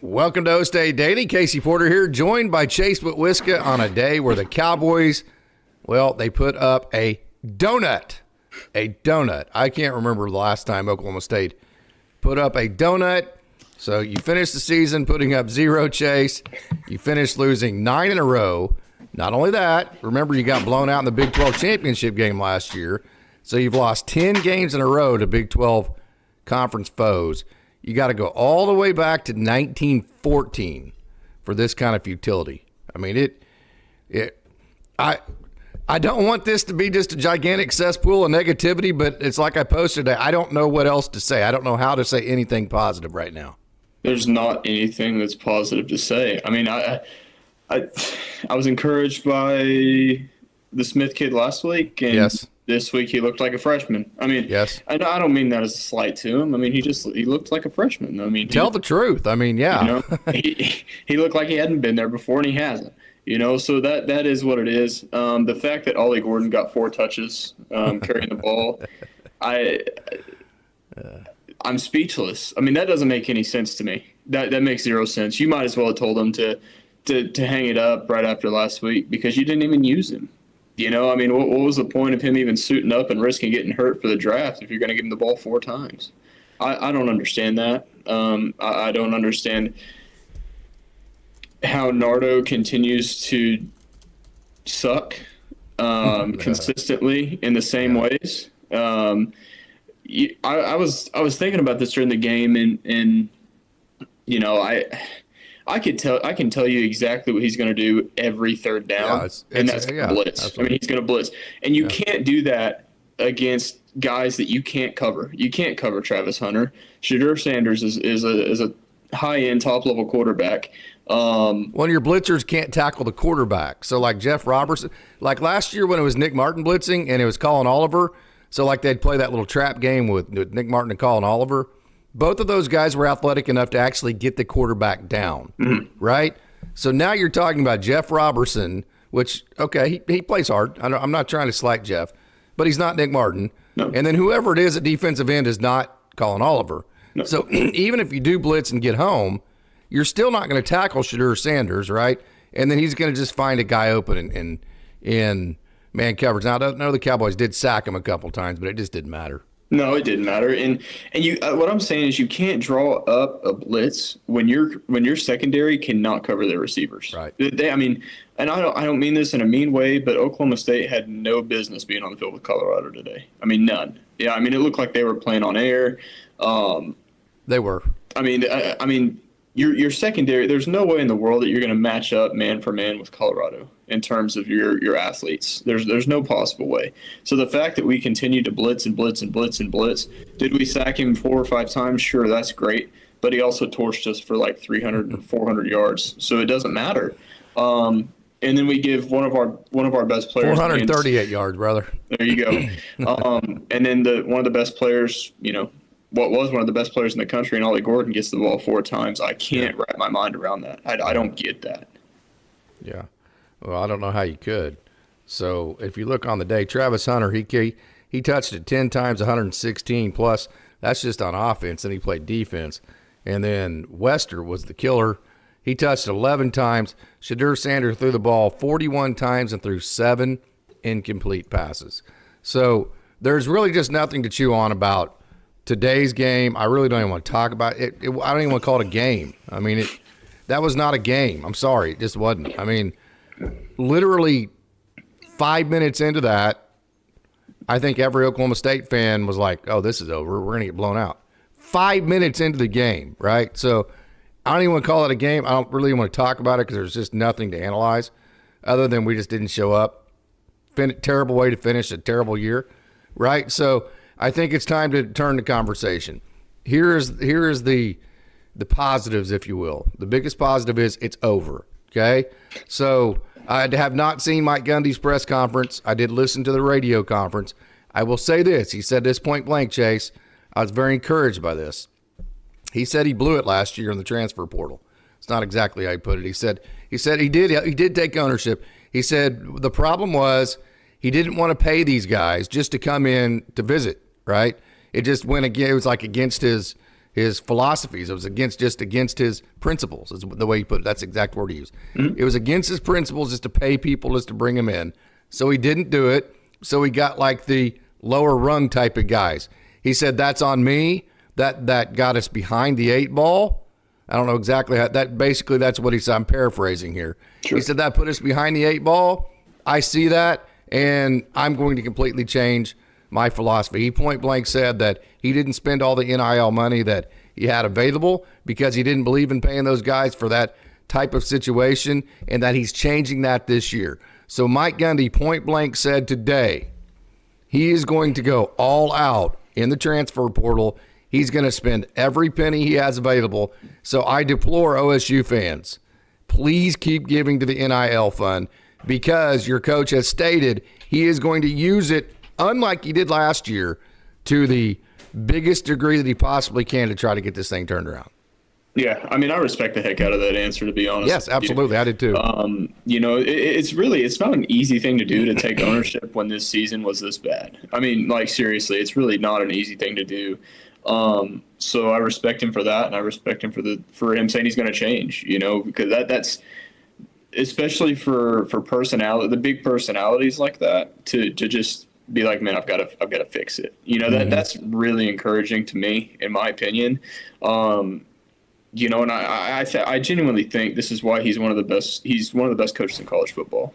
Welcome to OState Daily. Casey Porter here, joined by Chase Whitwiska on a day where the Cowboys, well, they put up a donut. A donut. I can't remember the last time Oklahoma State put up a donut. So you finished the season putting up 0, Chase. You finished losing 9 in a row. Not only that, remember you got blown out in the Big 12 championship game last year. So you've lost 10 games in a row to Big 12 conference foes. You got to go all the way back to 1914 for this kind of futility. I mean, I don't want this to be just a gigantic cesspool of negativity, but it's like I posted today. I don't know what else to say. I don't know how to say anything positive right now. There's not anything that's positive to say. I mean, I was encouraged by the Smith kid last week, and yes. This week he looked like a freshman. I mean, yes. I don't mean that as a slight to him. I mean, he looked like a freshman. I mean, tell the truth. I mean, yeah. You know, he looked like he hadn't been there before, and he hasn't. You know, so that is what it is. The fact that Ollie Gordon got 4 touches carrying the ball, I'm speechless. I mean, that doesn't make any sense to me. That makes 0 sense. You might as well have told him to hang it up right after last week because you didn't even use him. You know, I mean, what was the point of him even suiting up and risking getting hurt for the draft if you're going to give him the ball 4 times? I don't understand that. I don't understand how Nardo continues to suck consistently in the same ways. I was thinking about this during the game, and you know, I can tell you exactly what he's going to do every third down, and that's blitz. I mean, he's going to blitz, and you can't do that against guys that you can't cover. You can't cover Travis Hunter. Shedeur Sanders is a high-end, top-level quarterback. One of your blitzers can't tackle the quarterback. So, like Jeff Robertson, like last year when it was Nick Martin blitzing and it was Colin Oliver, so like they'd play that little trap game with Nick Martin and Colin Oliver. Both of those guys were athletic enough to actually get the quarterback down, right? So now you're talking about Jeff Robertson, which, okay, he plays hard. I'm not trying to slight Jeff, but he's not Nick Martin. No. And then whoever it is at defensive end is not Colin Oliver. No. So even if you do blitz and get home, you're still not going to tackle Shedeur Sanders, right? And then he's going to just find a guy open in man coverage. Now, I know the Cowboys did sack him a couple times, but it just didn't matter. No, it didn't matter. And you, what I'm saying is you can't draw up a blitz when your secondary cannot cover their receivers. Right. I mean, and I don't mean this in a mean way, but Oklahoma State had no business being on the field with Colorado today. I mean, none. Yeah, I mean, it looked like they were playing on air. They were. I mean, your secondary. There's no way in the world that you're going to match up man for man with Colorado in terms of your athletes. There's no possible way. So the fact that we continue to blitz and blitz and blitz and blitz, did we sack him 4 or 5 times? Sure, that's great. But he also torched us for like 300 and 400 yards. So it doesn't matter. And then we give one of our best players 438 yards, brother. There you go. And then one of the best players, you know, what was one of the best players in the country, and Ollie Gordon gets the ball 4 times. I can't wrap my mind around that. I don't get that. Yeah. Well, I don't know how you could. So if you look on the day, Travis Hunter, he touched it 10 times, 116 plus. That's just on offense, and he played defense. And then Wester was the killer. He touched 11 times. Shedeur Sanders threw the ball 41 times and threw 7 incomplete passes. So there's really just nothing to chew on about today's game. I really don't even want to talk about it. I don't even want to call it a game. I mean, that was not a game. I'm sorry. It just wasn't. I mean, literally 5 minutes into that, I think every Oklahoma State fan was like, oh, this is over. We're going to get blown out. 5 minutes into the game, right? So I don't even want to call it a game. I don't really want to talk about it because there's just nothing to analyze other than we just didn't show up. Terrible way to finish a terrible year, right? So I think it's time to turn the conversation. Here is the positives, if you will. The biggest positive is it's over, okay? So I have not seen Mike Gundy's press conference. I did listen to the radio conference. I will say this. He said this point blank, Chase. I was very encouraged by this. He said he blew it last year in the transfer portal. It's not exactly how he put it. He said he did take ownership. He said the problem was he didn't want to pay these guys just to come in to visit, right? It just went again. It was like against his his philosophies. It was against his principles, is the way he put it. That's the exact word he used. It was against his principles just to pay people, just to bring them in. So he didn't do it. So he got like the lower rung type of guys. He said, that's on me. That got us behind the 8 ball. I don't know exactly how that's what he said. I'm paraphrasing here. Sure. He said that put us behind the 8 ball. I see that, and I'm going to completely change my philosophy. He point blank said that he didn't spend all the NIL money that he had available because he didn't believe in paying those guys for that type of situation, and that he's changing that this year. So Mike Gundy point blank said today he is going to go all out in the transfer portal. He's going to spend every penny he has available. So I deplore OSU fans. Please keep giving to the NIL fund, because your coach has stated he is going to use it, unlike he did last year, to the biggest degree that he possibly can to try to get this thing turned around. Yeah, I mean, I respect the heck out of that answer, to be honest. Yes, absolutely. I did too. It's not an easy thing to do, to take ownership when this season was this bad. I mean, like, seriously, it's really not an easy thing to do. So I respect him for that, and I respect him for him saying he's going to change, because that's especially for personality, the big personalities like that, to just be like, man, I've got to fix it. That's really encouraging to me, in my opinion. And I genuinely think this is why he's one of the best. He's one of the best coaches in college football.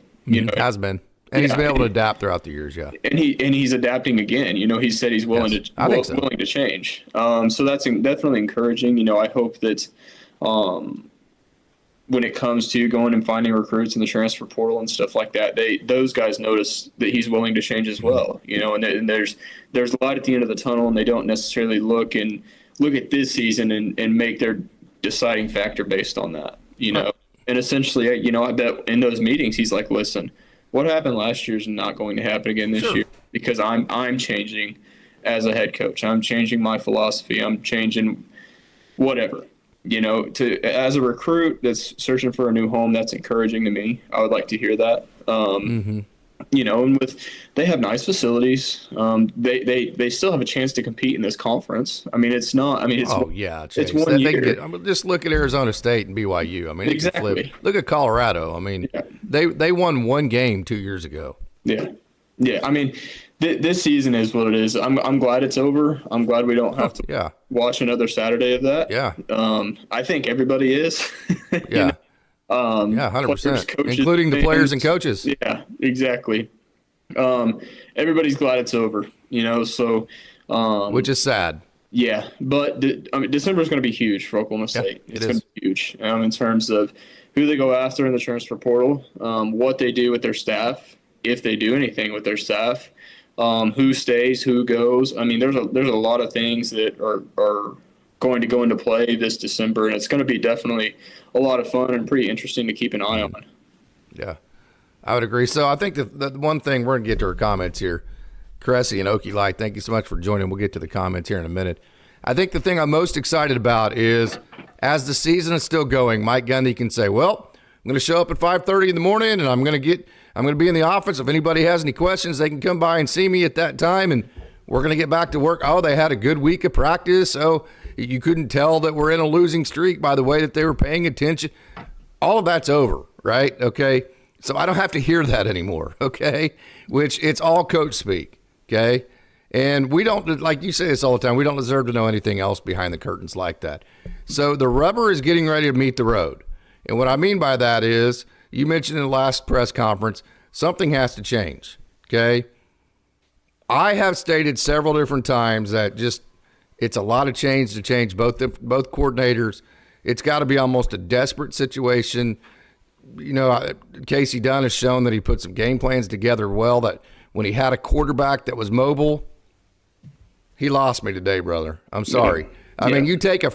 Has been. And he's been able to adapt throughout the years, yeah. And he's adapting again. He said he's willing willing to change. So that's definitely encouraging. I hope that when it comes to going and finding recruits in the transfer portal and stuff like that, those guys notice that he's willing to change as well. And there's light at the end of the tunnel, and they don't necessarily look at this season and make their deciding factor based on that. Right. And essentially, I bet in those meetings he's like, listen, what happened last year is not going to happen again this year, because I'm changing as a head coach. I'm changing my philosophy. I'm changing whatever. As a recruit that's searching for a new home, that's encouraging to me. I would like to hear that. And they have nice facilities. They still have a chance to compete in this conference. I mean, it's not. I mean, it's Chase. It's 1 year. Just look at Arizona State and BYU. I mean, exactly. Look at Colorado. I mean, they won 1 game 2 years ago. Yeah. I mean, this season is what it is. I'm glad it's over. I'm glad we don't have to watch another Saturday of that. Yeah. I think everybody is. Yeah. 100%, including the players and coaches. Yeah, exactly. Everybody's glad it's over, so. Which is sad. Yeah, but December is going to be huge for Oklahoma State. It's going to be huge in terms of who they go after in the transfer portal, what they do with their staff, if they do anything with their staff, who stays, who goes. I mean, there's a lot of things that are going to go into play this December, and it's going to be definitely a lot of fun and pretty interesting to keep an eye on. Yeah, I would agree. So I think the one thing, we're going to get to our comments here. Cressy and Okie Light, thank you so much for joining. We'll get to the comments here in a minute. I think the thing I'm most excited about is, as the season is still going, Mike Gundy can say, well, I'm going to show up at 5:30 in the morning, and I'm going to be in the office. If anybody has any questions, they can come by and see me at that time, and we're going to get back to work. Oh, they had a good week of practice. Oh, you couldn't tell that we're in a losing streak by the way that they were paying attention. All of that's over, right? Okay. So I don't have to hear that anymore. Okay. Which it's all coach speak. Okay. And we don't, like you say this all the time, we don't deserve to know anything else behind the curtains like that. So the rubber is getting ready to meet the road. And what I mean by that is, you mentioned in the last press conference, something has to change. Okay. I have stated several different times that it's a lot of change to change both coordinators. It's got to be almost a desperate situation. Casey Dunn has shown that he put some game plans together well, that when he had a quarterback that was mobile, he lost me today, brother. I'm sorry. Yeah. I mean, you take a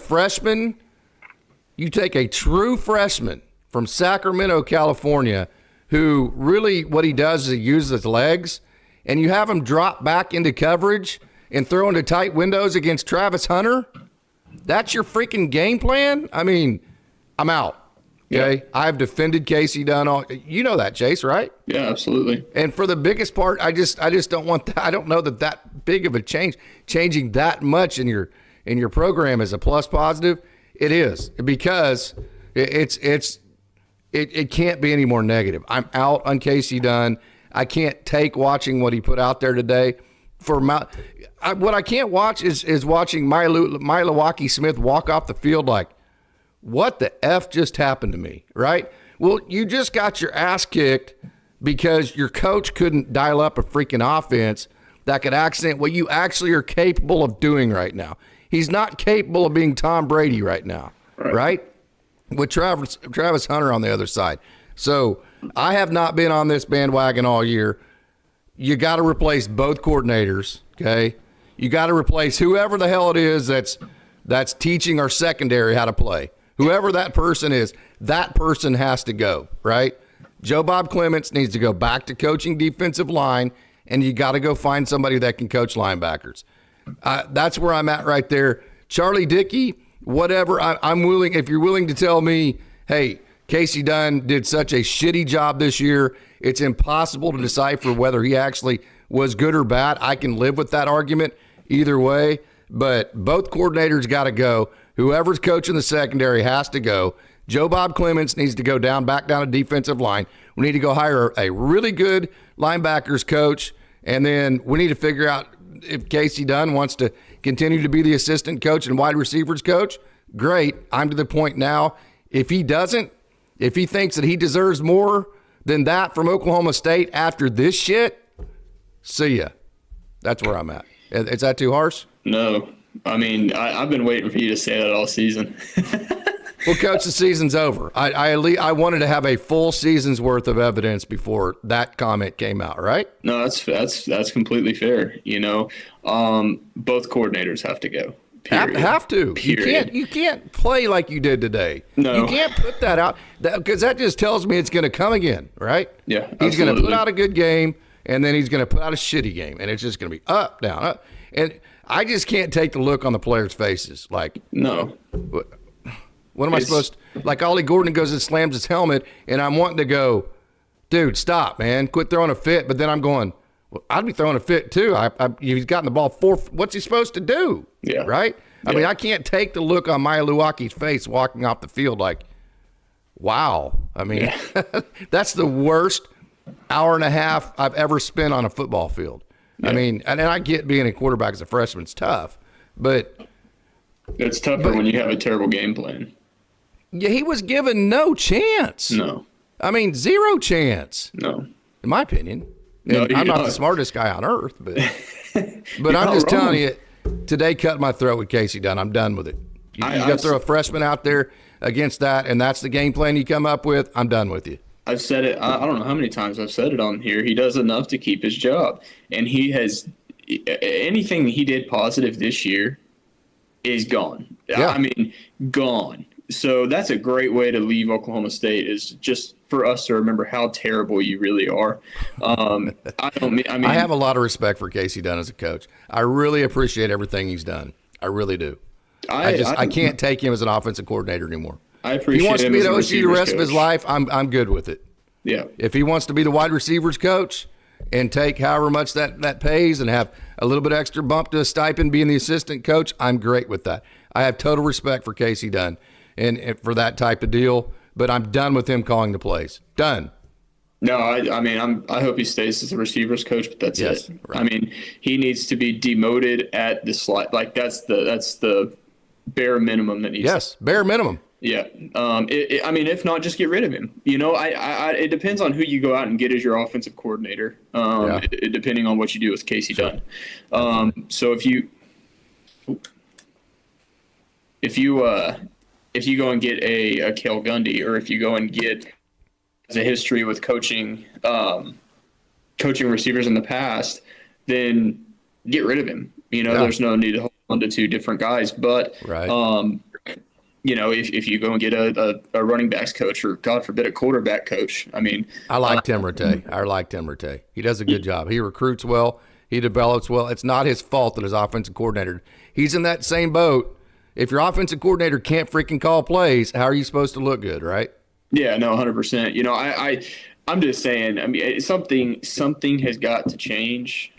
true freshman from Sacramento, California, who really what he does is he uses his legs, and you have him drop back into coverage and throw into tight windows against Travis Hunter. That's your freaking game plan? I mean, I'm out. Okay. Yeah. I've defended Casey Dunn. You know that, Chase, right? Yeah, absolutely. And for the biggest part, I just don't want that. I don't know that big of a change, changing that much in your and your program is a plus positive, it is, because it can't be any more negative. I'm out on Casey Dunn. I can't take watching what he put out there today. What I can't watch is watching Milwaukee Smith walk off the field like, what the F just happened to me, right? Well, you just got your ass kicked because your coach couldn't dial up a freaking offense that could accent what you actually are capable of doing right now. He's not capable of being Tom Brady right now, right? With Travis Hunter on the other side. So I have not been on this bandwagon all year. You got to replace both coordinators, okay? You got to replace whoever the hell it is that's teaching our secondary how to play. Whoever that person is, that person has to go, right? Joe Bob Clements needs to go back to coaching defensive line, and you got to go find somebody that can coach linebackers. That's where I'm at right there. Charlie Dickey, whatever, I'm willing, if you're willing to tell me, hey, Casey Dunn did such a shitty job this year, it's impossible to decipher whether he actually was good or bad. I can live with that argument either way, but both coordinators got to go. Whoever's coaching the secondary has to go. Joe Bob Clements needs to go back down to defensive line. We need to go hire a really good linebackers coach, and then we need to figure out if Casey Dunn wants to continue to be the assistant coach and wide receivers coach. Great. I'm to the point now. If he doesn't, if he thinks that he deserves more than that from Oklahoma State after this shit, see ya. That's where I'm at. Is that too harsh? No. I mean, I've been waiting for you to say that all season. Well, Coach, the season's over. I wanted to have a full season's worth of evidence before that comment came out, right? No, that's completely fair. You know, both coordinators have to go. Period. Have to. Period. You can't play like you did today. No. You can't put that out because that just tells me it's going to come again, right? Yeah, he's going to absolutely. put out a good game, and then he's going to put out a shitty game, and it's just going to be up, down, up. And I just can't take the look on the players' faces. Like, no. What am I supposed to, like Ollie Gordon goes and slams his helmet, and I'm wanting to go, dude, stop, man. Quit throwing a fit. But then I'm going, well, I'd be throwing a fit too. He's gotten the ball what's he supposed to do? Yeah. Right? I mean, I can't take the look on Milwaukee's face walking off the field like, wow. I mean, that's the worst hour and a half I've ever spent on a football field. Yeah. I mean, and I get being a quarterback as a freshman is tough, but it's tougher when you have a terrible game plan. Yeah, he was given no chance. No. I mean, zero chance. No. In my opinion. No, I'm not the smartest guy on earth, but I'm just telling you, today cut my throat with Casey Dunn. I'm done with it. You got to throw a freshman out there against that, and that's the game plan you come up with. I'm done with you. I've said it. I don't know how many times I've said it on here. He does enough to keep his job, and he has anything he did positive this year is gone. Yeah. I mean, gone. So that's a great way to leave Oklahoma State, is just for us to remember how terrible you really are. I have a lot of respect for Casey Dunn as a coach. I really appreciate everything he's done. I really do. I can't take him as an offensive coordinator anymore. I appreciate him. If he wants to be at OSU the rest of his life, I'm good with it. Yeah. If he wants to be the wide receivers coach and take however much that pays and have a little bit extra bump to a stipend being the assistant coach, I'm great with that. I have total respect for Casey Dunn and for that type of deal, but I'm done with him calling the plays. Done. No, I hope he stays as a receivers coach, but that's it. Right. I mean, he needs to be demoted at the slot. Like that's the bare minimum that needs. Yes, bare minimum. Yeah. If not, just get rid of him. You know, it depends on who you go out and get as your offensive coordinator. Depending on what you do with Casey Dunn. So if you go and get a Cale Gundy, or if you go and get a history with coaching receivers in the past, then get rid of him. You know, there's no need to hold on to two different guys. But you know, if you go and get a running backs coach, or God forbid a quarterback coach, I mean, I like Tim Rattay. I like Tim Rattay. He does a good job. He recruits well. He develops well. It's not his fault that his offensive coordinator. He's in that same boat. If your offensive coordinator can't freaking call plays, how are you supposed to look good, right? Yeah, no, 100%. You know, I'm just saying. I mean, something has got to change.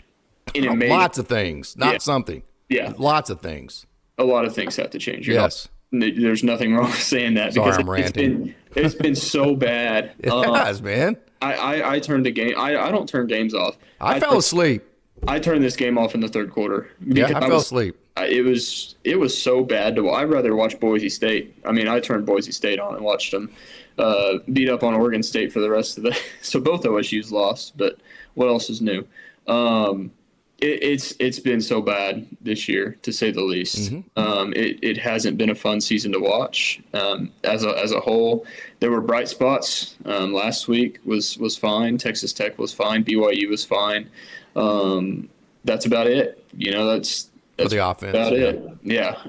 Lots of things, not something. Yeah, lots of things. A lot of things have to change. Yes. There's nothing wrong with saying that. Sorry, because I'm ranting. It's been so bad. It has, man. I turned the game. I don't turn games off. I fell asleep. I turned this game off in the third quarter. Yeah, I fell asleep. It was so bad to watch. I'd rather watch Boise State. I mean, I turned Boise State on and watched them beat up on Oregon State for the rest of the. So both OSU's lost, but what else is new? It's been so bad this year, to say the least. It hasn't been a fun season to watch. As a whole, there were bright spots. Last week was fine. Texas Tech was fine. BYU was fine. That's about it. That's for the offense. About it. Yeah.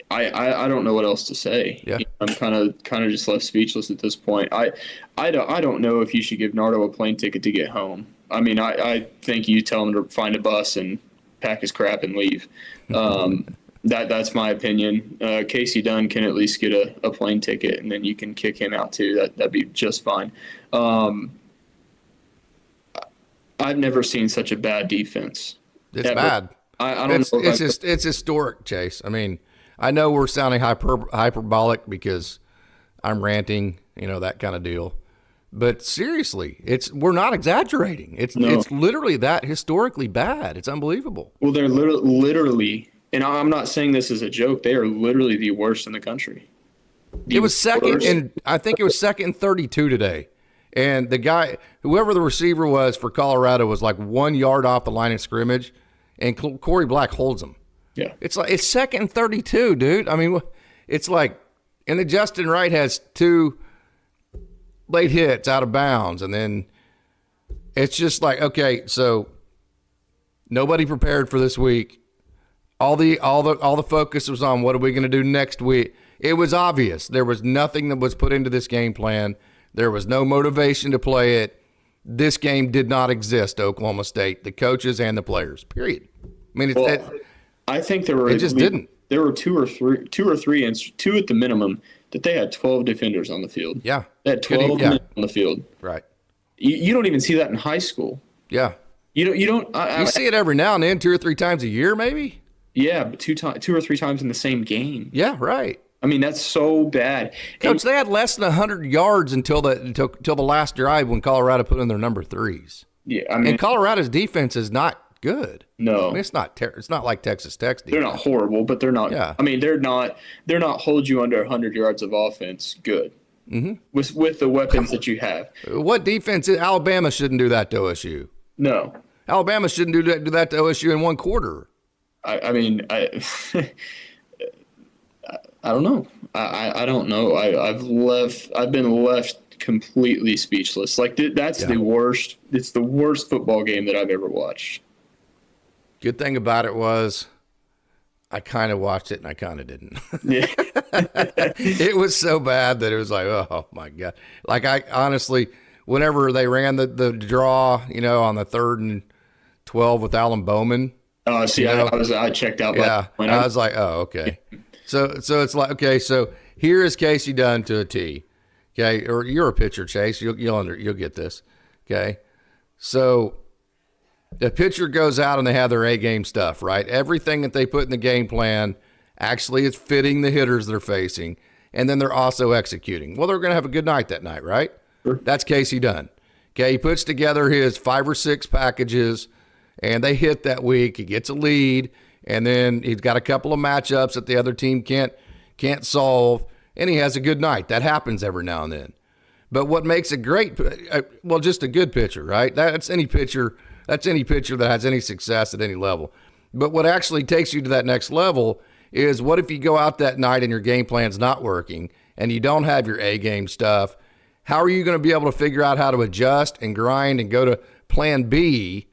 I don't know what else to say. Yeah. I'm kind of just left speechless at this point. I don't know if you should give Nardo a plane ticket to get home. I mean, I think you tell him to find a bus and pack his crap and leave. That's my opinion. Casey Dunn can at least get a plane ticket, and then you can kick him out too. That'd be just fine. I've never seen such a bad defense. It's ever. bad. I don't know. It's historic, Chase. I mean, I know we're sounding hyperbolic because I'm ranting, that kind of deal. But seriously, we're not exaggerating. It's literally that historically bad. It's unbelievable. Well, they're literally, and I'm not saying this as a joke, they are literally the worst in the country. It was second, and I think it was second and 32 today. And the guy, whoever the receiver was for Colorado, was like 1 yard off the line of scrimmage, and Corey Black holds him. Yeah. It's second and 32, dude. I mean, it's like, and then Justin Wright has 2 late hits out of bounds, and then it's just like, okay, so nobody prepared for this week. All the focus was on what are we going to do next week. It was obvious there was nothing that was put into this game plan. There was no motivation to play it. This game did not exist to Oklahoma State, the coaches and the players. Period. I mean, I think there were it just didn't. There were two or three, and 2 at the minimum, that they had 12 defenders on the field. Yeah. They had 12 men on the field. Right. You don't even see that in high school. Yeah. You don't. You see it every now and then, 2 or 3 times a year, maybe. Yeah, but 2 or 3 times in the same game. Yeah, right. I mean, that's so bad. Coach, they had less than 100 yards until the last drive when Colorado put in their number 3s. Yeah, I mean, and Colorado's defense is not good. No, I mean, it's not like Texas Tech's defense. They're not horrible, but they're not. Yeah. I mean, they're not hold you under 100 yards of offense. Good. Mm-hmm. With the weapons that you have. What defense? Alabama shouldn't do that to OSU. No. Alabama shouldn't do that to OSU in 1 quarter. I mean, I don't know. I don't know. I've been left completely speechless. Like that's the worst. It's the worst football game that I've ever watched. Good thing about it was I kind of watched it and I kind of didn't. Yeah. It was so bad that it was like, oh my God. Like I honestly, whenever they ran the draw, on the 3rd and 12 with Alan Bowman. I checked out. Yeah. I was like, oh, okay. So it's like, okay, so here is Casey Dunn to a T. Okay. Or you're a pitcher, Chase. You'll get this. Okay. So the pitcher goes out and they have their A-game stuff, right? Everything that they put in the game plan actually is fitting the hitters they're facing, and then they're also executing. Well, they're going to have a good night that night, right? Sure. That's Casey Dunn. Okay, he puts together his 5 or 6 packages, and they hit that week. He gets a lead, and then he's got a couple of matchups that the other team can't solve, and he has a good night. That happens every now and then. But what makes a great, just a good pitcher, right? That's any pitcher that has any success at any level. But what actually takes you to that next level is, what if you go out that night and your game plan's not working and you don't have your A-game stuff? How are you going to be able to figure out how to adjust and grind and go to plan B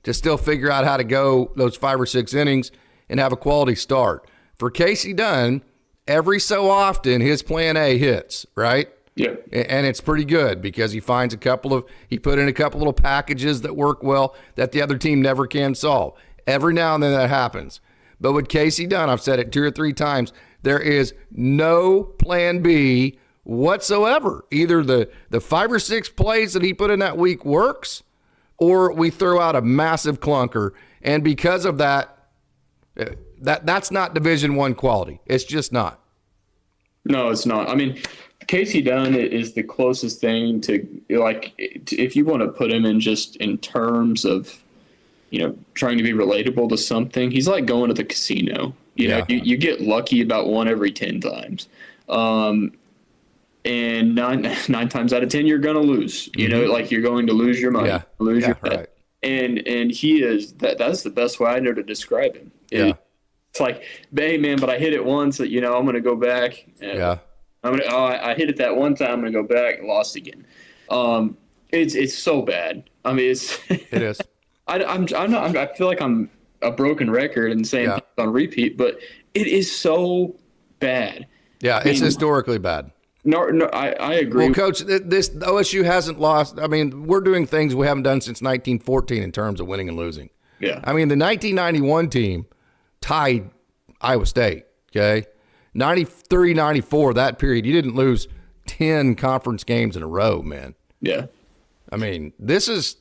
to still figure out how to go those 5 or 6 innings and have a quality start? For Casey Dunn, every so often his plan A hits, right? Yeah. And it's pretty good because he finds he put in a couple little packages that work well that the other team never can solve. Every now and then that happens. But with Casey Dunn, I've said it 2 or 3 times, there is no plan B whatsoever. Either the 5 or 6 plays that he put in that week works, or we throw out a massive clunker. And because of that, That's not Division I quality. It's just not. No, it's not. I mean, Casey Dunn is the closest thing to, like, if you want to put him in just in terms of, trying to be relatable to something, he's like going to the casino. You get lucky about one every 10 times. And nine times out of 10, you're going to lose. Like you're going to lose your money, lose your bet. Right. And he is that's the best way I know to describe him. Yeah. It's like, hey man, but I hit it once. I'm going to go back. I hit it that one time. I'm going to go back and lost again. It's so bad. I mean, it is. I feel like I'm a broken record and saying things on repeat, but it is so bad. Yeah, it's historically bad. No, I agree. Well, Coach, this OSU hasn't lost. I mean, we're doing things we haven't done since 1914 in terms of winning and losing. Yeah. I mean, the 1991 team tied Iowa State, okay? 93, 94, that period, you didn't lose 10 conference games in a row, man. Yeah. I mean, this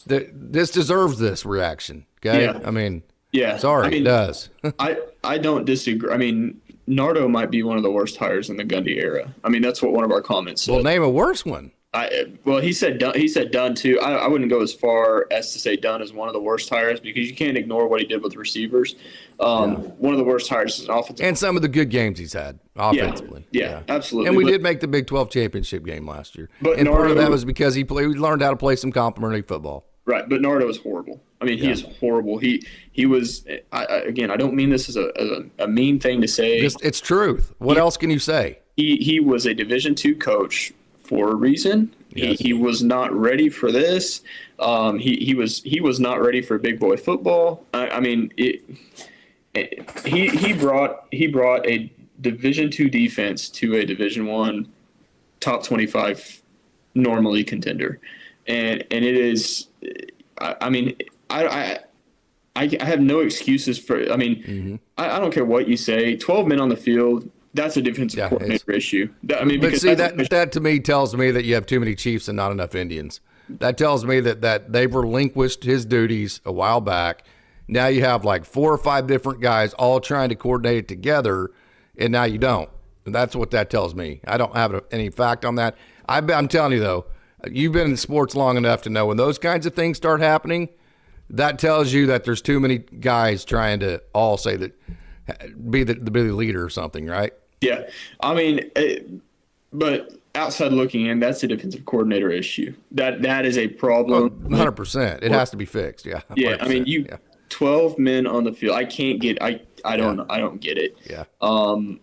deserves this reaction, okay? Yeah. I mean, yeah. Sorry, it does. I don't disagree. I mean, Nardo might be one of the worst hires in the Gundy era. I mean, that's what one of our comments said. Well, name a worse one. He said Dunn too. I wouldn't go as far as to say Dunn is one of the worst hires because you can't ignore what he did with receivers. One of the worst hires is an offensive. And some of the good games he's had offensively. Yeah, absolutely. And we did make the Big 12 championship game last year. But and Nardo, part of that was because he learned how to play some complimentary football. Right, but Nardo is horrible. I mean, he is horrible. He was, again, I don't mean this as a mean thing to say. It's truth. What else can you say? He was a Division II coach for a reason. Yes. He was not ready for this. He was not ready for big boy football. I mean, he brought a Division II defense to a Division I top 25 normally contender, and it is. I mean, I have no excuses for. I mean, I don't care what you say. 12 men on the field. That's a defensive coordinator issue. But see, that to me tells me that you have too many Chiefs and not enough Indians. That tells me that they've relinquished his duties a while back. Now you have like 4 or 5 different guys all trying to coordinate it together, and now you don't. And that's what that tells me. I don't have any fact on that. I'm telling you, though, you've been in sports long enough to know when those kinds of things start happening, that tells you that there's too many guys trying to all say that be the leader or something, right? Yeah, I mean, but outside looking in, that's a defensive coordinator issue. That is a problem. 100%. It has to be fixed. Yeah. Yeah, I mean, 12 men on the field. I can't get. I don't get it. Yeah. 3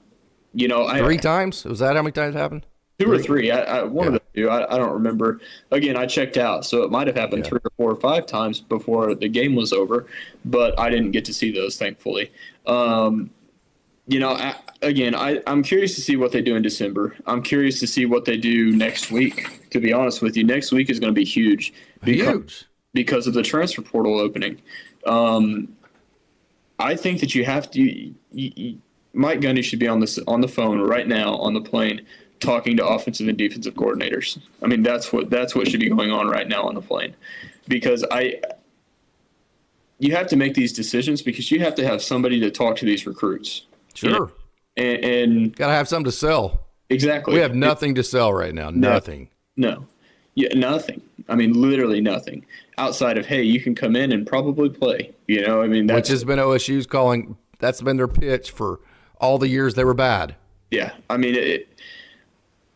times? Was that how many times it happened? 2 or 3. One of the 2. I don't remember. Again, I checked out, so it might have happened 3 or 4 or 5 times before the game was over, but I didn't get to see those, thankfully. I'm curious to see what they do in December. I'm curious to see what they do next week. To be honest with you, next week is going to be huge because of the transfer portal opening. I think that you have to. Mike Gundy should be on the phone right now on the plane talking to offensive and defensive coordinators. I mean, that's what should be going on right now on the plane, because you have to make these decisions because you have to have somebody to talk to these recruits. Sure. And got to have something to sell. Exactly. We have nothing to sell right now. Nothing. No. Yeah, nothing. I mean, literally nothing outside of, hey, you can come in and probably play. I mean, which has been OSU's calling. That's been their pitch for all the years they were bad. Yeah. I mean,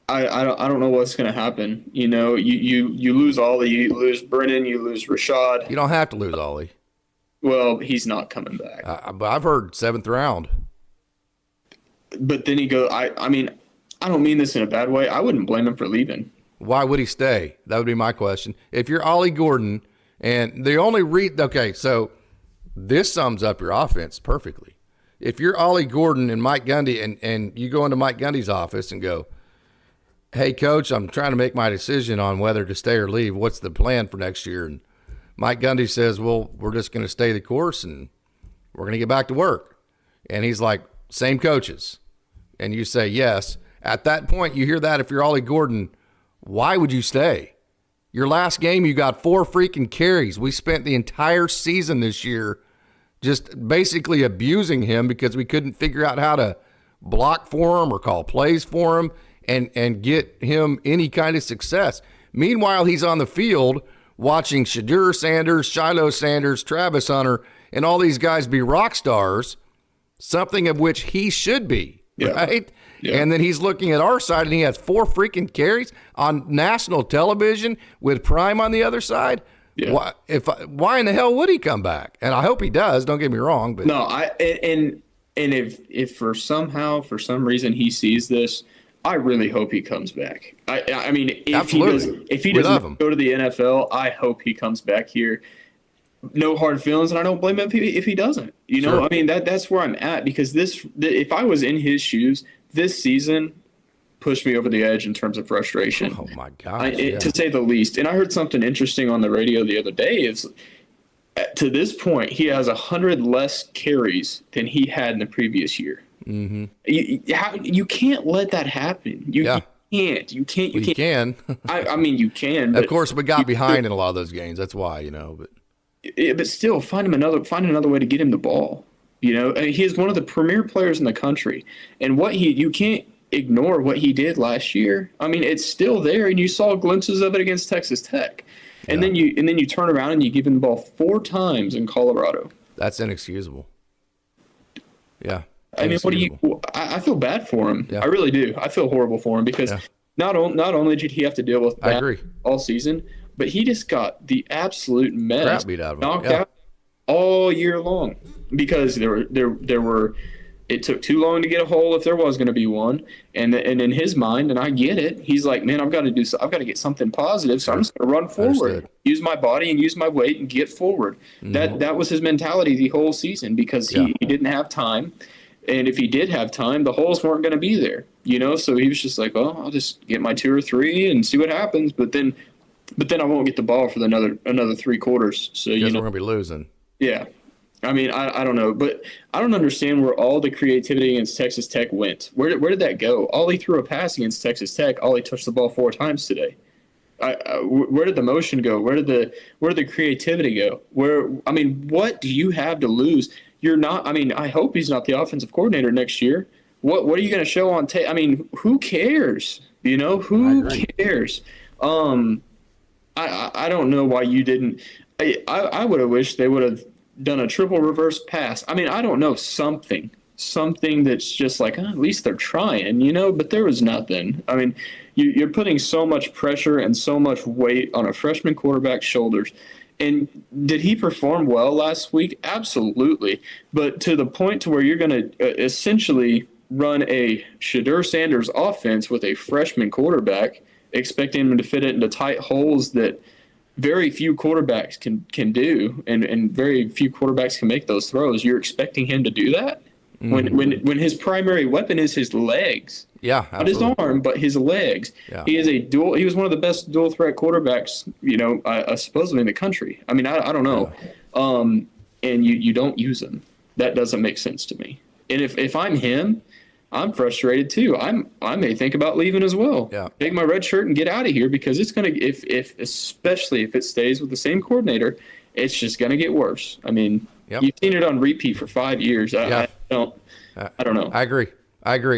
I don't know what's going to happen. You lose Ollie, you lose Brennan, you lose Rashad. You don't have to lose Ollie. Well, he's not coming back. I've heard 7th round. But then he goes, I mean, I don't mean this in a bad way. I wouldn't blame him for leaving. Why would he stay? That would be my question. If you're Ollie Gordon, and the only okay, so this sums up your offense perfectly. If you're Ollie Gordon and Mike Gundy, and you go into Mike Gundy's office and go, hey, Coach, I'm trying to make my decision on whether to stay or leave. What's the plan for next year? And Mike Gundy says, well, we're just going to stay the course, and we're going to get back to work. And he's like, same coaches. And you say yes. At that point, you hear that if you're Ollie Gordon, why would you stay? Your last game, you got 4 freaking carries. We spent the entire season this year just basically abusing him because we couldn't figure out how to block for him or call plays for him and get him any kind of success. Meanwhile, he's on the field watching Shadur Sanders, Shiloh Sanders, Travis Hunter, and all these guys be rock stars, something of which he should be, right? Yeah. And then he's looking at our side, and he has 4 freaking carries on national television with Prime on the other side. Yeah. Why in the hell would he come back? And I hope he does. Don't get me wrong, but no, if for some reason he sees this, I really hope he comes back. I mean, if he doesn't go to the NFL, I hope he comes back here. No hard feelings, and I don't blame him if he doesn't. You know, sure. I mean that's where I'm at, because if I was in his shoes, this season pushed me over the edge in terms of frustration. Oh my God, to say the least. And I heard something interesting on the radio the other day. Is to this point, he has 100 less carries than he had in the previous year. Mm-hmm. You can't let that happen. You can't. You can. I mean, you can. But of course, we got behind in a lot of those games. That's why, But still, find another way to get him the ball. He is one of the premier players in the country, and you can't ignore what he did last year. I mean, it's still there, and you saw glimpses of it against Texas Tech, and then you turn around and you give him the ball 4 times in Colorado. That's inexcusable. Yeah. I mean, I feel bad for him. Yeah. I really do. I feel horrible for him because not only did he have to deal with that all season, but he just got the absolute mess knocked out all year long, because it took too long to get a hole if there was going to be one, and in his mind, and I get it, he's like, man, I've got to get something positive, so I'm just going to run forward, use my body and use my weight and get forward. Mm-hmm. That was his mentality the whole season, because he didn't have time. And if he did have time, the holes weren't going to be there, So he was just like, well, I'll just get my 2 or 3 and see what happens. But then I won't get the ball for another 3 quarters. So we're going to be losing. Yeah, I mean, I don't know, but I don't understand where all the creativity against Texas Tech went. Where did that go? Ollie threw a pass against Texas Tech. Ollie touched the ball 4 times today. Where did the motion go? Where did the creativity go? What do you have to lose? You're not. I mean, I hope he's not the offensive coordinator next year. What are you going to show on tape? I mean, who cares? Who cares? I don't know why you didn't. I would have wished they would have done a triple reverse pass. I mean, I don't know, something that's just like, at least they're trying, but there was nothing. I mean, you're putting so much pressure and so much weight on a freshman quarterback's shoulders. And did he perform well last week? Absolutely. But to the point to where you're going to essentially run a Shadur Sanders offense with a freshman quarterback, expecting him to fit it into tight holes that very few quarterbacks can do, and very few quarterbacks can make those throws. You're expecting him to do that? Mm-hmm. When his primary weapon is his legs. Yeah, absolutely. Not his arm, but his legs. Yeah. He was one of the best dual threat quarterbacks, supposedly in the country. I mean, I don't know. Yeah. And you don't use him. That doesn't make sense to me. And if I'm him, I'm frustrated too. I may think about leaving as well. Yeah. Take my red shirt and get out of here, because it's gonna, especially if it stays with the same coordinator, it's just gonna get worse. I mean, you've seen it on repeat for 5 years. I don't know. I agree.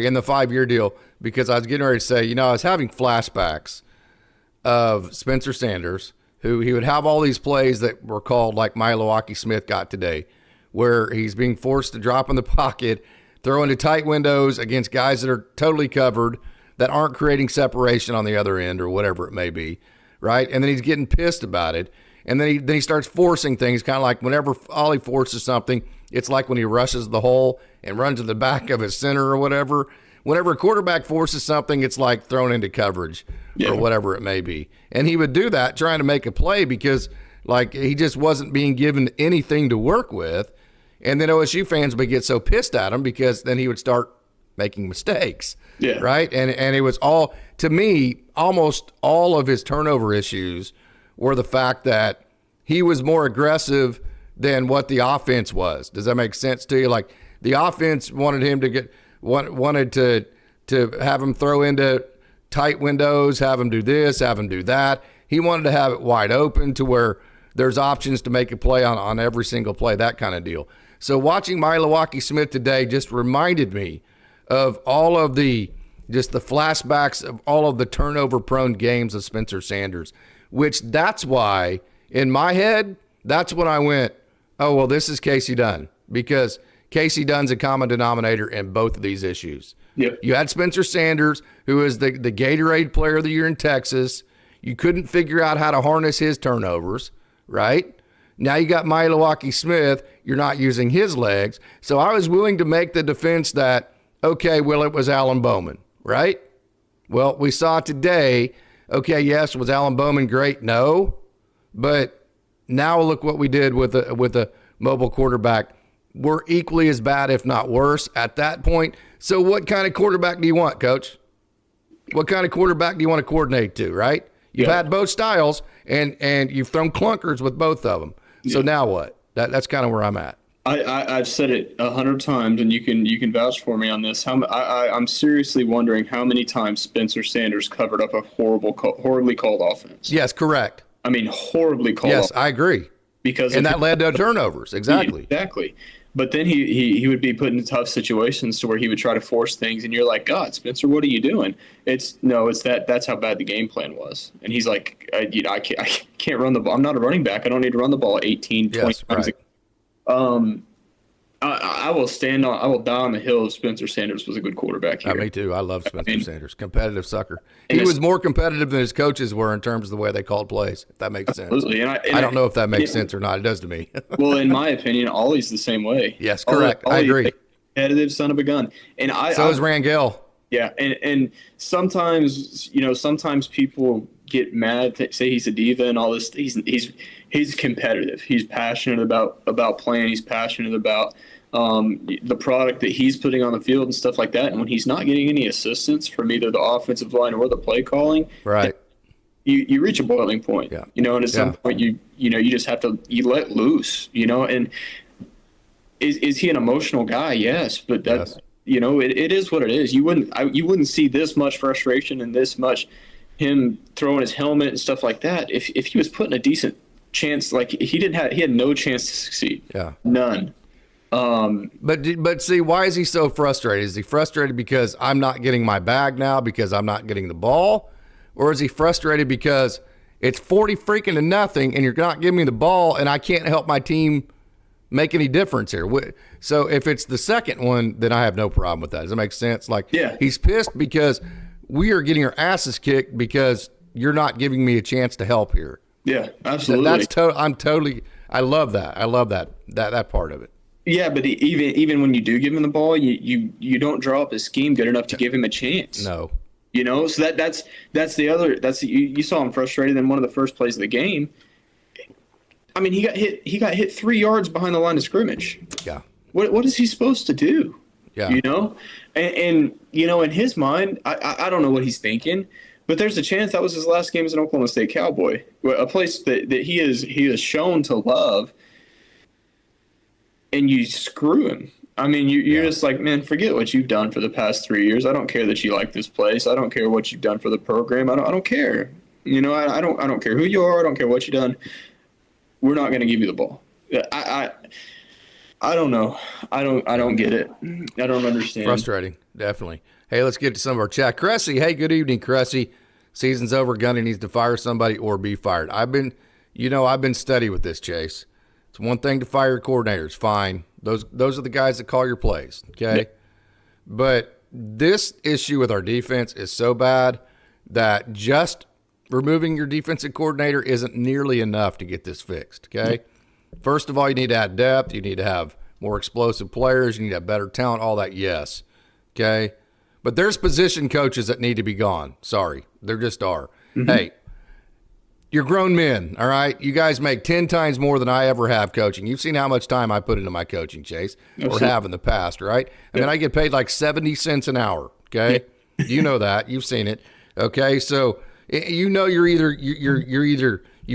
In the 5-year deal, because I was getting ready to say, I was having flashbacks of Spencer Sanders, who he would have all these plays that were called like Milwaukee Smith got today, where he's being forced to drop in the pocket, throw into tight windows against guys that are totally covered, that aren't creating separation on the other end or whatever it may be, right? And then he's getting pissed about it. And then he starts forcing things, kind of like whenever Ollie forces something, it's like when he rushes the hole and runs to the back of his center or whatever. Whenever a quarterback forces something, it's like thrown into coverage or whatever it may be. And he would do that trying to make a play because like he just wasn't being given anything to work with. And then OSU fans would get so pissed at him because then he would start making mistakes. Yeah. Right. And it was all, to me, almost all of his turnover issues were the fact that he was more aggressive than what the offense was. Does that make sense to you? Like the offense wanted him to wanted to have him throw into tight windows, have him do this, have him do that. He wanted to have it wide open to where there's options to make a play on every single play, that kind of deal. So watching Milwaukee Smith today just reminded me of all of the flashbacks of all of the turnover-prone games of Spencer Sanders, which that's why, in my head, that's when I went, oh, well, this is Casey Dunn, because Casey Dunn's a common denominator in both of these issues. Yep. You had Spencer Sanders, who is the Gatorade Player of the Year in Texas. You couldn't figure out how to harness his turnovers, right? Now you got Milwaukee Smith. You're not using his legs. So I was willing to make the defense that, okay, well, it was Alan Bowman, right? Well, we saw today, okay, yes, was Alan Bowman great? No. But now look what we did with a mobile quarterback. We're equally as bad, if not worse, at that point. So what kind of quarterback do you want, Coach? What kind of quarterback do you want to coordinate to, right? You've had both styles, and you've thrown clunkers with both of them. So now what? That's kind of where I'm at. I've said it 100 times, and you can vouch for me on this. I'm seriously wondering how many times Spencer Sanders covered up a horribly called offense. Yes, correct. I mean, horribly called. Yes, I agree. And that led to turnovers. Exactly. Exactly. But then he would be put in tough situations to where he would try to force things, and you're like, God, Spencer, what are you doing? It's that's how bad the game plan was. And he's like, I can't run the ball. I'm not a running back. I don't need to run the ball 18, 20 times. Right. I will die on the hill if Spencer Sanders was a good quarterback here. Me too. I love Spencer Sanders. Competitive sucker. He was more competitive than his coaches were in terms of the way they called plays, if that makes sense. Absolutely. I don't know if that makes sense or not. It does to me. Well, in my opinion, Ollie's the same way. Yes, correct. I agree. Competitive son of a gun. And so is Rangel. Yeah, and sometimes people get mad, say he's a diva and all this. He's competitive. He's passionate about playing. He's passionate about the product that he's putting on the field and stuff like that. And when he's not getting any assistance from either the offensive line or the play calling, right, you reach a boiling point. Yeah. And at some point you just have to let loose. And is he an emotional guy? Yes, but that's it is what it is. You wouldn't see this much frustration and this much him throwing his helmet and stuff like that if he was put in a decent chance. Like he had no chance to succeed. Yeah, none. But see, why is he so frustrated? Is he frustrated because I'm not getting my bag now because I'm not getting the ball, or is he frustrated because it's 40 freaking to nothing and you're not giving me the ball and I can't help my team make any difference here? So if it's the second one, then I have no problem with that. Does that make sense? He's pissed because we are getting our asses kicked because you're not giving me a chance to help here. Yeah, absolutely. I love that. I love that part of it. Yeah, but even when you do give him the ball, you don't draw up a scheme good enough to give him a chance. No. So you saw him frustrated in one of the first plays of the game. I mean, he got hit 3 yards behind the line of scrimmage. Yeah. What is he supposed to do? Yeah. And in his mind, I don't know what he's thinking, but there's a chance that was his last game as an Oklahoma State Cowboy, a place that he is shown to love. And you screw him. I mean, you're just like, man, forget what you've done for the past 3 years. I don't care that you like this place. I don't care what you've done for the program. I don't care. I don't care who you are. I don't care what you've done. We're not going to give you the ball. I don't know. I don't get it. I don't understand. Frustrating, definitely. Hey, let's get to some of our chat. Cressy, hey, good evening, Cressy. Season's over. Gundy needs to fire somebody or be fired. I've been steady with this, Chase. It's one thing to fire your coordinators, fine. Those are the guys that call your plays, okay? Yeah. But this issue with our defense is so bad that just removing your defensive coordinator isn't nearly enough to get this fixed, okay? Yeah. First of all, you need to add depth. You need to have more explosive players. You need to have better talent, all that, yes, okay? But there's position coaches that need to be gone. Sorry, there just are. Mm-hmm. Hey, you're grown men, all right? You guys make 10 times more than I ever have coaching. You've seen how much time I put into my coaching, Chase, or have in the past, right? I mean, I get paid like 70 cents an hour, okay? You know that. You've seen it, okay? So you've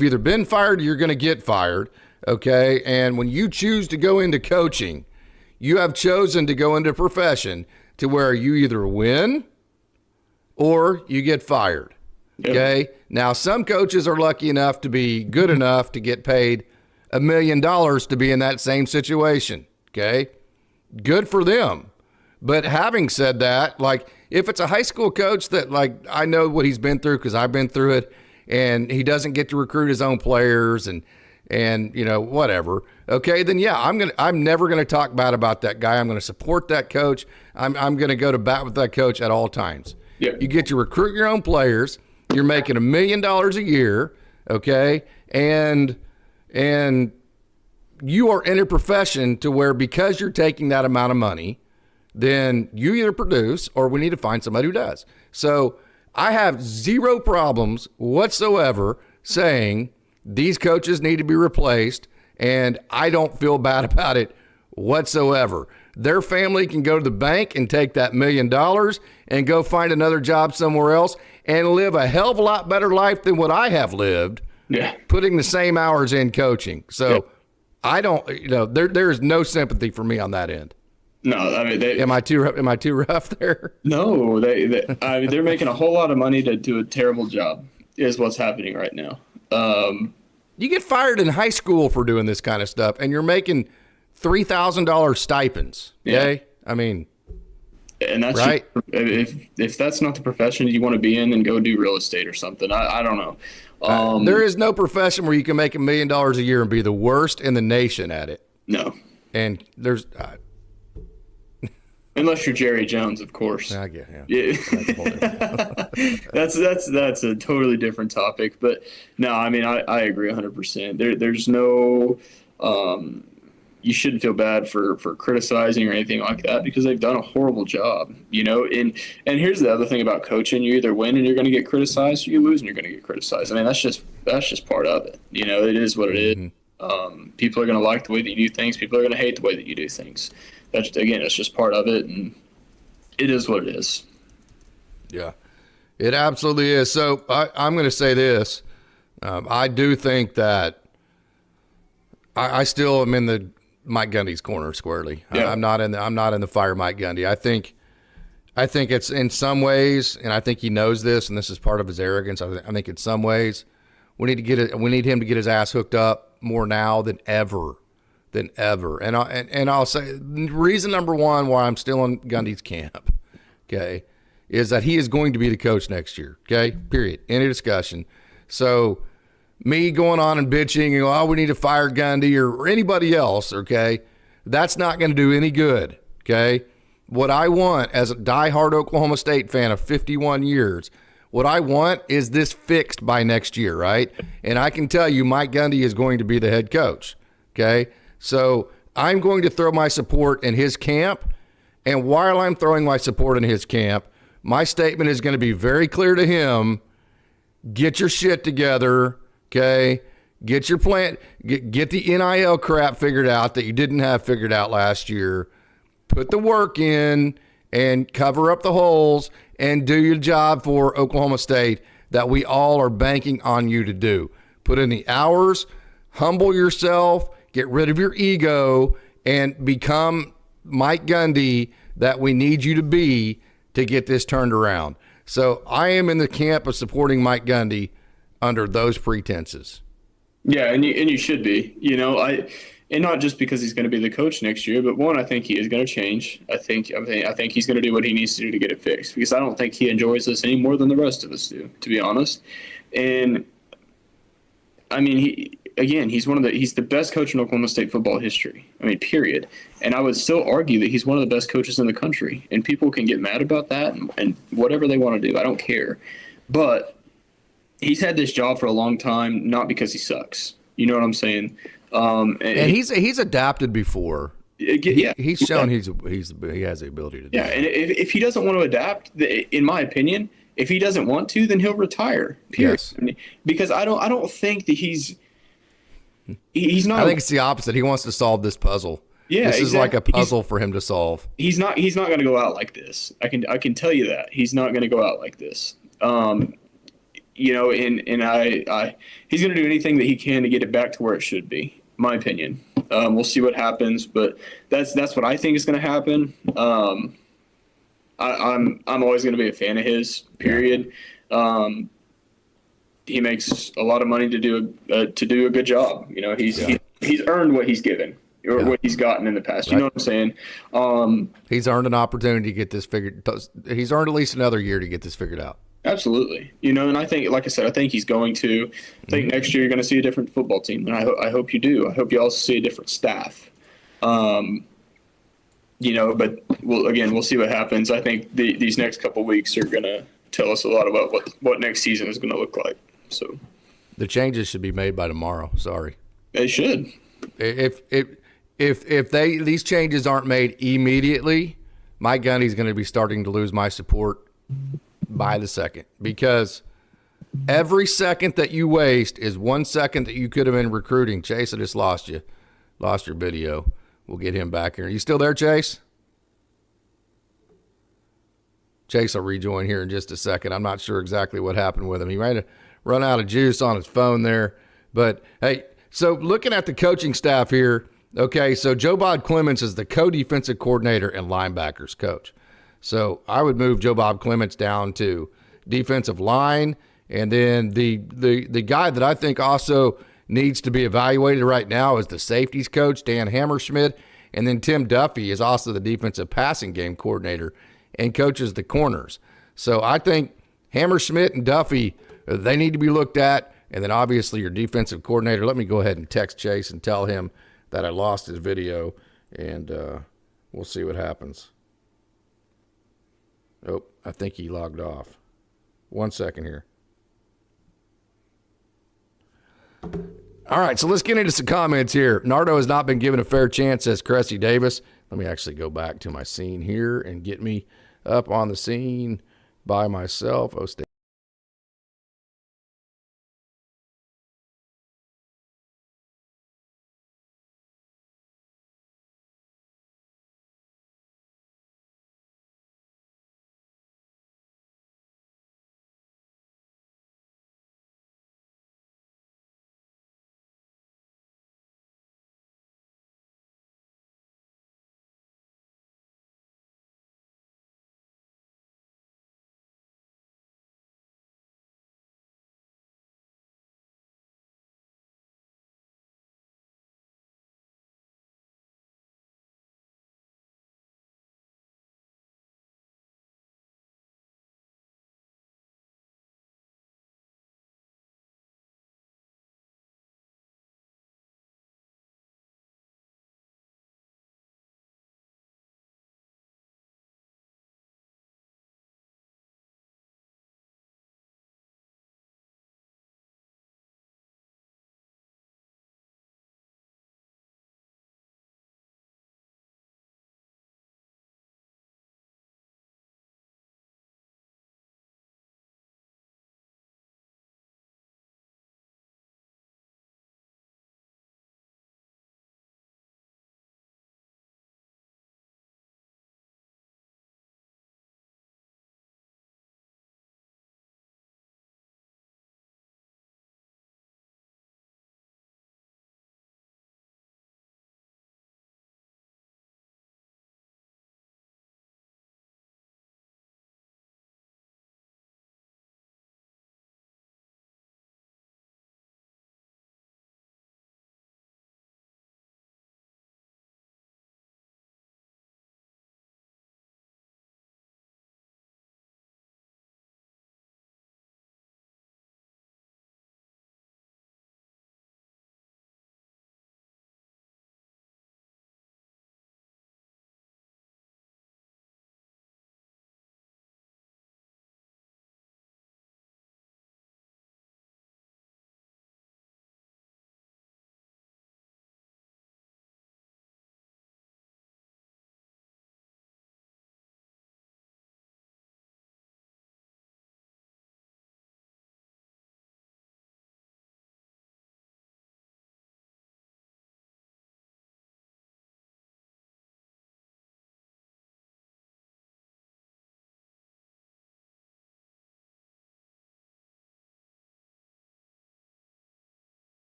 either been fired or you're going to get fired, okay? And when you choose to go into coaching, you have chosen to go into a profession to where you either win or you get fired. Okay. Now, some coaches are lucky enough to be good enough to get paid $1 million to be in that same situation. Okay. Good for them. But having said that, like, if it's a high school coach that, like, I know what he's been through because I've been through it, and he doesn't get to recruit his own players and you know, whatever, okay, then yeah, I'm never gonna talk bad about that guy. I'm gonna support that coach. I'm gonna go to bat with that coach at all times. Yep. You get to recruit your own players. You're making $1 million a year, okay, and you are in a profession to where, because you're taking that amount of money, then you either produce or we need to find somebody who does. So I have zero problems whatsoever saying these coaches need to be replaced, and I don't feel bad about it whatsoever. Their family can go to the bank and take that $1 million and go find another job somewhere else and live a hell of a lot better life than what I have lived, putting the same hours in coaching. So I don't, you know, there is no sympathy for me on that end. No, I mean, am I too rough there? No, I mean, they're making a whole lot of money to do a terrible job, is what's happening right now. You get fired in high school for doing this kind of stuff, and you're making $3,000 stipends. Okay, yeah. I mean, and that's right. If that's not the profession you want to be in, then go do real estate or something. I don't know. There is no profession where you can make $1 million a year and be the worst in the nation at it. No, and there's. Unless you're Jerry Jones, of course. I get yeah. That's a totally different topic. But no, I mean, I agree 100%. There's no you shouldn't feel bad for criticizing or anything like that, because they've done a horrible job, you know. And here's the other thing about coaching: you either win and you're going to get criticized, or you lose and you're going to get criticized. I mean, that's just part of it. You know, it is what it is. People are going to like the way that you do things. People are going to hate the way that you do things. That's just part of it, and it is what it is. Yeah, it absolutely is. So I'm going to say this: I do think that I still am in the Mike Gundy's corner squarely. Yeah. I'm not in the fire Mike Gundy. I think it's in some ways, and I think he knows this, and this is part of his arrogance. I think in some ways we need him to get his ass hooked up more now than ever. And I'll say reason number one why I'm still in Gundy's camp, okay, is that he is going to be the coach next year, okay, period, end of discussion. So me going on and bitching, oh, we need to fire Gundy or anybody else, okay, that's not going to do any good, okay. What I want as a diehard Oklahoma State fan of 51 years, what I want is this fixed by next year, right? And I can tell you Mike Gundy is going to be the head coach, okay. So I'm going to throw my support in his camp, and while I'm throwing my support in his camp, my statement is going to be very clear to him: get your shit together, okay? Get your plan, get the NIL crap figured out that you didn't have figured out last year. Put the work in and cover up the holes and do your job for Oklahoma State that we all are banking on you to do. Put in the hours, humble yourself, get rid of your ego, and become Mike Gundy that we need you to be to get this turned around. So I am in the camp of supporting Mike Gundy under those pretenses. Yeah, and you should be. You know, and not just because he's going to be the coach next year, but one, I think he is going to change. I think he's going to do what he needs to do to get it fixed, because I don't think he enjoys this any more than the rest of us do, to be honest. And I mean, he's the best coach in Oklahoma State football history. I mean, period. And I would still argue that he's one of the best coaches in the country. And people can get mad about that and whatever they want to do. I don't care. But he's had this job for a long time, not because he sucks. You know what I'm saying? And he's adapted before. Yeah, he's shown he has the ability to do that. Yeah, and if he doesn't want to adapt, in my opinion, if he doesn't want to, then he'll retire. Period. Yes. Because I don't think that he's not. I think it's the opposite. He wants to solve this puzzle. Yeah, this is like a puzzle for him to solve. He's not going to go out like this. I can tell you that he's not going to go out like this. You know, and he's going to do anything that he can to get it back to where it should be. My opinion. We'll see what happens, but that's what I think is going to happen. I'm always going to be a fan of his. Period. He makes a lot of money to do a good job. You know, he's earned what he's given. or Yeah. what he's gotten in the past. You Right. know what I'm saying? He's earned an opportunity to get this figured. He's earned at least another year to get this figured out. Absolutely. And I think, like I said, I think he's going to. I think next year you're going to see a different football team, and I hope you do. I hope you also see a different staff. But we'll see what happens. I think these next couple weeks are going to tell us a lot about what next season is going to look like. So The changes should be made by tomorrow. Sorry. they should. If these changes aren't made immediately, Mike Gundy's going to be starting to lose my support by the second, because every second that you waste is 1 second that you could have been recruiting. Chase, I just lost you. Lost your video. We'll get him back here. Are you still there, Chase? Chase will rejoin here in just a second. I'm not sure exactly what happened with him. He might have run out of juice on his phone there. But, hey, so looking at the coaching staff here, okay, so Joe Bob Clements is the co-defensive coordinator and linebackers coach. So I would move Joe Bob Clements down to defensive line. And then the guy that I think also needs to be evaluated right now is the safeties coach, Dan Hammerschmidt. And then Tim Duffy is also the defensive passing game coordinator and coaches the corners. So I think Hammerschmidt and Duffy, they need to be looked at. And then obviously your defensive coordinator. Let me go ahead and text Chase and tell him that I lost his video, and we'll see what happens. Oh, I think he logged off. 1 second here. All right, so let's get into some comments here. Nardo has not been given a fair chance, says Cressy Davis. Let me actually go back to my scene here and get me up on the scene by myself. OState.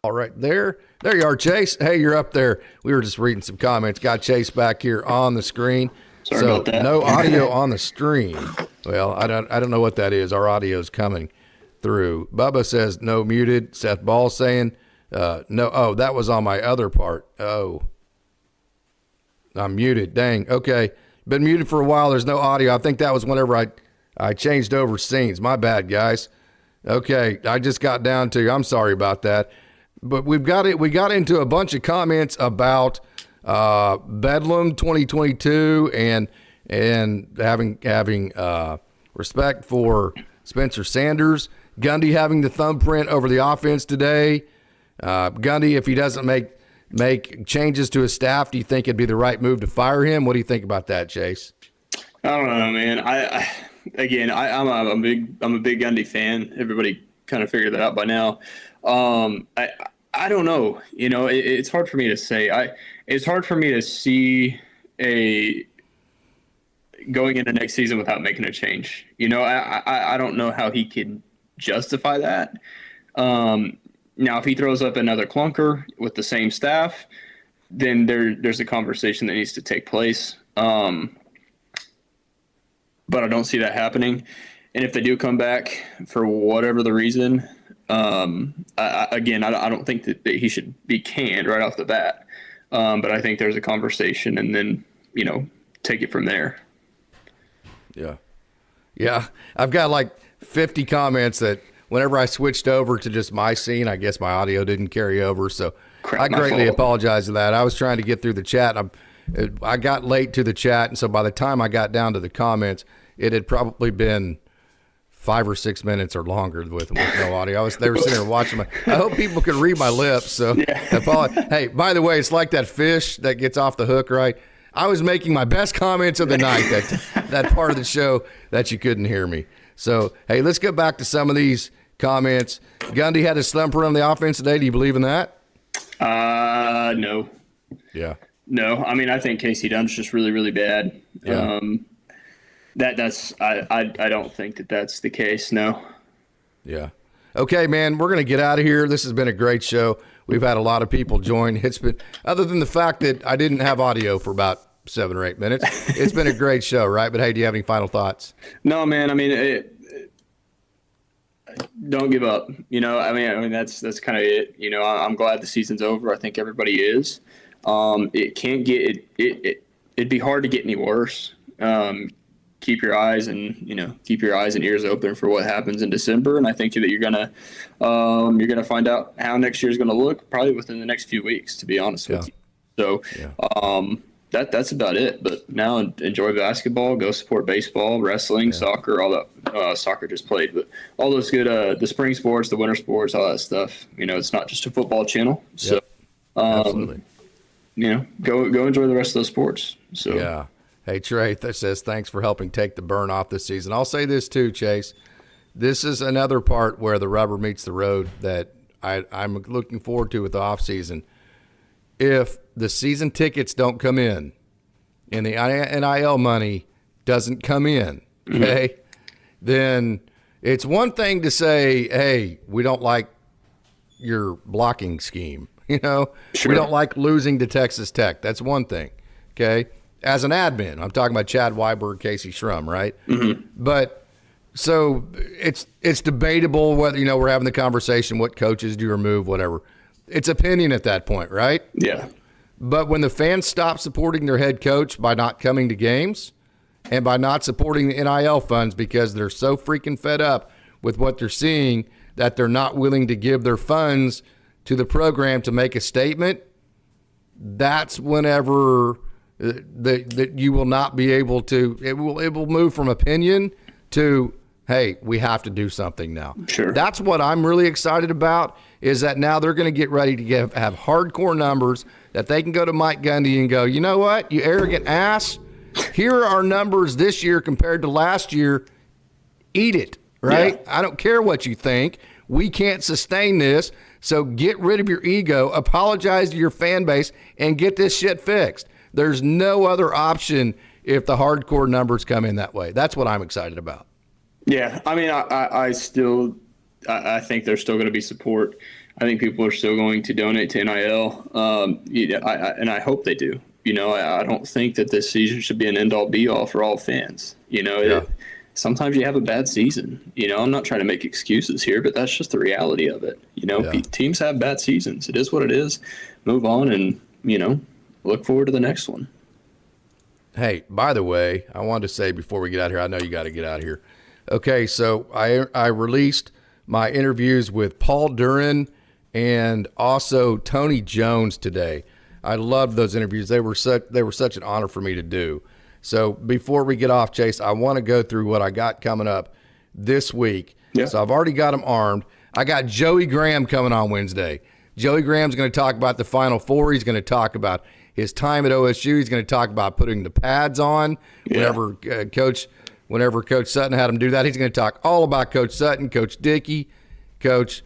All right, there you are, Chase. Hey, you're up there. We were just reading some comments. Got Chase back here on the screen. Sorry about that. No audio on the stream. Well, I don't know what that is. Our audio's coming through. Bubba says no muted. Seth Ball saying no. Oh, that was on my other part. Oh, I'm muted. Dang. Okay, been muted for a while. There's no audio. I think that was whenever I changed over scenes. My bad, guys. Okay, I just got down to. I'm sorry about that. But we got into a bunch of comments about Bedlam 2022 and having respect for Spencer Sanders. Gundy having the thumbprint over the offense today. Gundy, if he doesn't make changes to his staff, do you think it'd be the right move to fire him? What do you think about that, Chase? I don't know, man. I'm a big Gundy fan. Everybody kind of figured that out by now. I don't know. You know, it's hard for me to say. It's hard for me to see going into next season without making a change. You know, I don't know how he can justify that. Now, if he throws up another clunker with the same staff, then there's a conversation that needs to take place. But I don't see that happening. And if they do come back for whatever the reason, I don't think that he should be canned right off the bat. But I think there's a conversation and then, you know, take it from there. Yeah. Yeah. I've got like 50 comments that whenever I switched over to just my scene, I guess my audio didn't carry over. So I greatly apologize for that. I was trying to get through the chat. I got late to the chat. And so by the time I got down to the comments, it had probably been 5 or 6 minutes or longer with no audio. They were sitting there watching I hope people can read my lips. So Hey, by the way, it's like that fish that gets off the hook, right? I was making my best comments of the night, that part of the show that you couldn't hear me. So, hey, let's get back to some of these comments. Gundy had his thumbprint on the offense today. Do you believe in that? No. Yeah. No. I mean, I think Casey Dunn's just really, really bad. Yeah. I don't think that's the case. No. Yeah. Okay, man, we're going to get out of here. This has been a great show. We've had a lot of people join. It's been, other than the fact that I didn't have audio for about 7 or 8 minutes, it's been a great show, right? But hey, do you have any final thoughts? No, man. I mean, don't give up. You know, I mean that's kind of it. You know, I'm glad the season's over. I think everybody is. It can't get it'd be hard to get any worse. Keep your eyes and ears open for what happens in December, and I think that you're gonna find out how next year's gonna look probably within the next few weeks, to be honest with you. So that's about it. But now enjoy basketball, go support baseball, wrestling, soccer, all that. Soccer just played, but all those good the spring sports, the winter sports, all that stuff. You know, it's not just a football channel. So absolutely. You know, go enjoy the rest of those sports. So yeah. Hey, Trey, that says, thanks for helping take the burn off this season. I'll say this too, Chase. This is another part where the rubber meets the road that I'm looking forward to with the offseason. If the season tickets don't come in and the NIL money doesn't come in, okay, then it's one thing to say, hey, we don't like your blocking scheme. You know, we don't like losing to Texas Tech. That's one thing, okay? As an admin, I'm talking about Chad Weiberg, Casey Schrum, right? Mm-hmm. But so it's debatable whether, you know, we're having the conversation, what coaches do you remove, whatever. It's opinion at that point, right? Yeah. But when the fans stop supporting their head coach by not coming to games and by not supporting the NIL funds because they're so freaking fed up with what they're seeing that they're not willing to give their funds to the program to make a statement, that's whenever that you will not be able to, it will move from opinion to, hey, we have to do something now. Sure. That's what I'm really excited about, is that now they're going to get ready to have hardcore numbers that they can go to Mike Gundy and go, you know what, you arrogant ass, here are our numbers this year compared to last year. Eat it, right? Yeah. I don't care what you think. We can't sustain this. So get rid of your ego, apologize to your fan base, and get this shit fixed. There's no other option if the hardcore numbers come in that way. That's what I'm excited about. Yeah, I mean, I think there's still going to be support. I think people are still going to donate to NIL. And I hope they do. I don't think that this season should be an end-all be-all for all fans. Sometimes you have a bad season. I'm not trying to make excuses here, but that's just the reality of it. Teams have bad seasons. It is what it is. Move on and, look forward to the next one. Hey, by the way, I wanted to say before we get out of here, I know you got to get out of here. Okay, so I released my interviews with Paul Duran and also Tony Jones today. I loved those interviews. They were such an honor for me to do. So before we get off, Chase, I want to go through what I got coming up this week. Yeah. So I've already got them armed. I got Joey Graham coming on Wednesday. Joey Graham's going to talk about the Final Four. He's going to talk about his time at OSU. He's going to talk about putting the pads on whenever Coach Sutton had him do that. He's going to talk all about Coach Sutton, Coach Dickey, Coach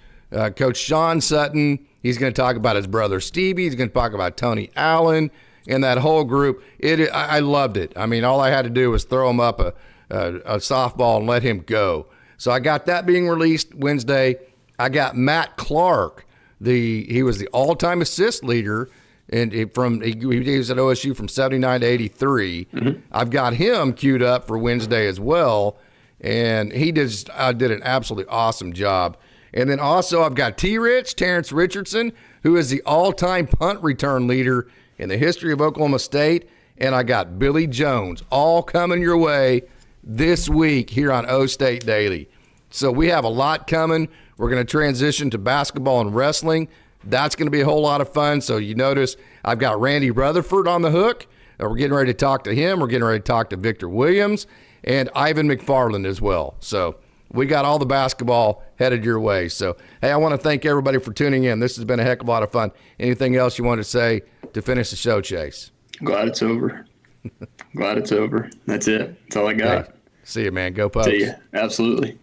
Sean Sutton. He's going to talk about his brother Stevie. He's going to talk about Tony Allen and that whole group. I loved it. I mean, all I had to do was throw him up a softball and let him go. So I got that being released Wednesday. I got Matt Clark. He was the all-time assist leader, and he was at OSU from 79 to 83. Mm-hmm. I've got him queued up for Wednesday as well, and he did an absolutely awesome job. And then also I've got Terrence Richardson, who is the all-time punt return leader in the history of Oklahoma State. And I got Billy Jones, all coming your way this week here on OState Daily. So we have a lot coming. We're going to transition to basketball and wrestling. That's going to be a whole lot of fun. So you notice I've got Randy Rutherford on the hook. We're getting ready to talk to him. We're getting ready to talk to Victor Williams and Ivan McFarland as well. So we got all the basketball headed your way. So, hey, I want to thank everybody for tuning in. This has been a heck of a lot of fun. Anything else you want to say to finish the show, Chase? Glad it's over. Glad it's over. That's it. That's all I got. Hey, see you, man. Go Pups. See you. Absolutely.